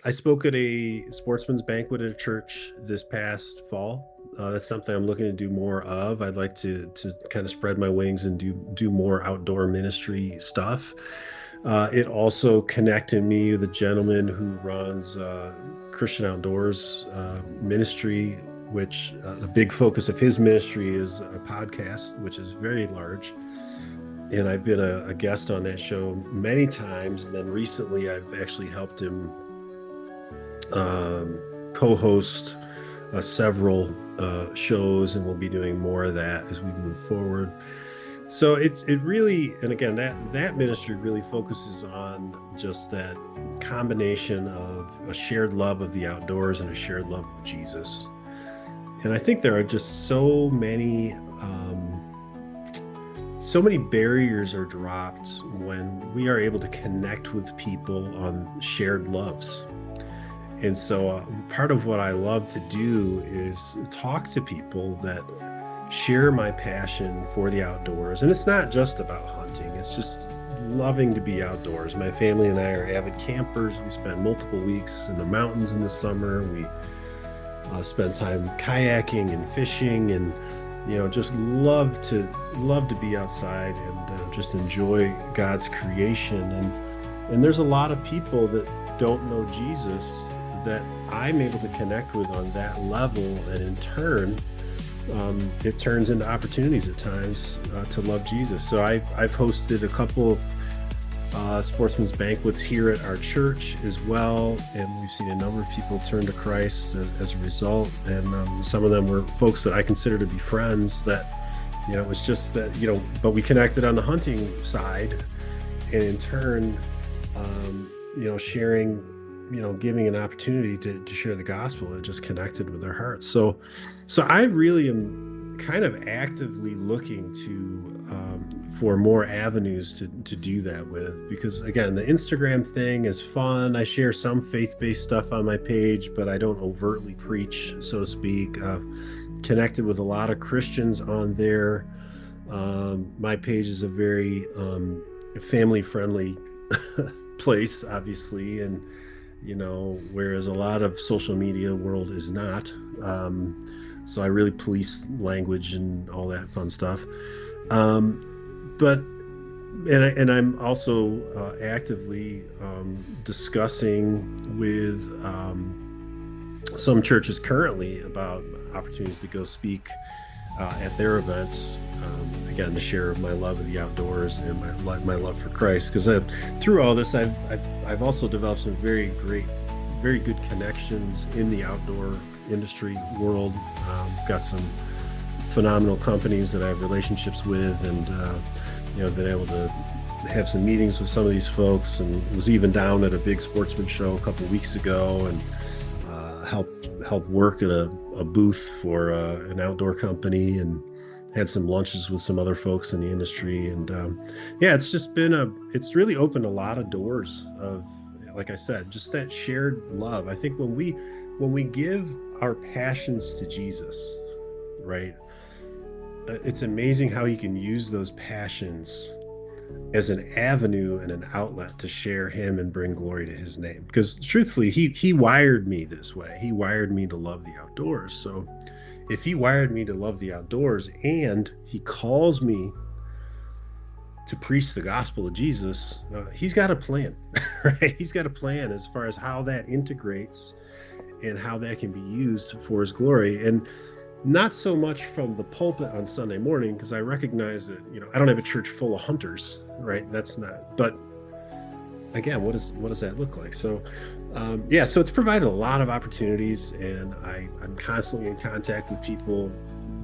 I spoke at a sportsman's banquet at a church this past fall. That's something I'm looking to do more of. I'd like to kind of spread my wings and do more outdoor ministry stuff. It also connected me with a gentleman who runs Christian Outdoors ministry, which a big focus of his ministry is a podcast, which is very large. And I've been a guest on that show many times. And then recently I've actually helped him co-host several shows, and we'll be doing more of that as we move forward. So it really, and again, that ministry really focuses on just that combination of a shared love of the outdoors and a shared love of Jesus. And I think there are just so many barriers are dropped when we are able to connect with people on shared loves. And so part of what I love to do is talk to people that share my passion for the outdoors. And it's not just about hunting, it's just loving to be outdoors. My family and I are avid campers. We spend multiple weeks in the mountains in the summer. We spend time kayaking and fishing, and just love to be outside and just enjoy God's creation. And there's a lot of people that don't know Jesus that I'm able to connect with on that level, and in turn it turns into opportunities at times to love Jesus. So I've hosted a couple sportsman's banquets here at our church as well, and we've seen a number of people turn to Christ as a result. And some of them were folks that I consider to be friends that it was just that but we connected on the hunting side, and in turn sharing, giving an opportunity to share the gospel, it just connected with their hearts. So I really am kind of actively looking for more avenues to do that with, because again, the Instagram thing is fun. I share some faith-based stuff on my page, but I don't overtly preach, so to speak. Connected with a lot of Christians on there. My page is a very family-friendly place, obviously, and whereas a lot of social media world is not. So I really police language and all that fun stuff. But I'm also actively discussing with some churches currently about opportunities to go speak at their events, again, to share my love of the outdoors and my love for Christ. Because through all this, I've also developed some very good connections in the outdoor industry world. Got some phenomenal companies that I have relationships with, and I've been able to have some meetings with some of these folks, and was even down at a big sportsman show a couple of weeks ago, and help work at a booth for an outdoor company, and had some lunches with some other folks in the industry. And it's just it's really opened a lot of doors of, like I said, just that shared love. I think when we give our passions to Jesus, right, it's amazing how he can use those passions as an avenue and an outlet to share him and bring glory to his name. Because truthfully, he wired me this way. He wired me to love the outdoors. So if he wired me to love the outdoors and he calls me to preach the gospel of Jesus, he's got a plan, right? He's got a plan as far as how that integrates and how that can be used for his glory. And not so much from the pulpit on Sunday morning, because I recognize that, I don't have a church full of hunters, right? That's not, but again, what does that look like? So, so it's provided a lot of opportunities, and I'm constantly in contact with people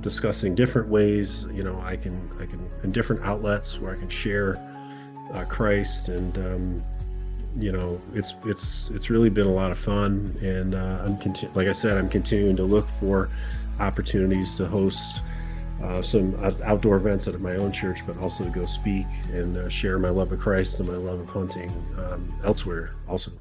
discussing different ways, I can in different outlets where I can share Christ, and it's really been a lot of fun. And like I said, I'm continuing to look for opportunities to host some outdoor events at my own church, but also to go speak and share my love of Christ and my love of hunting elsewhere also.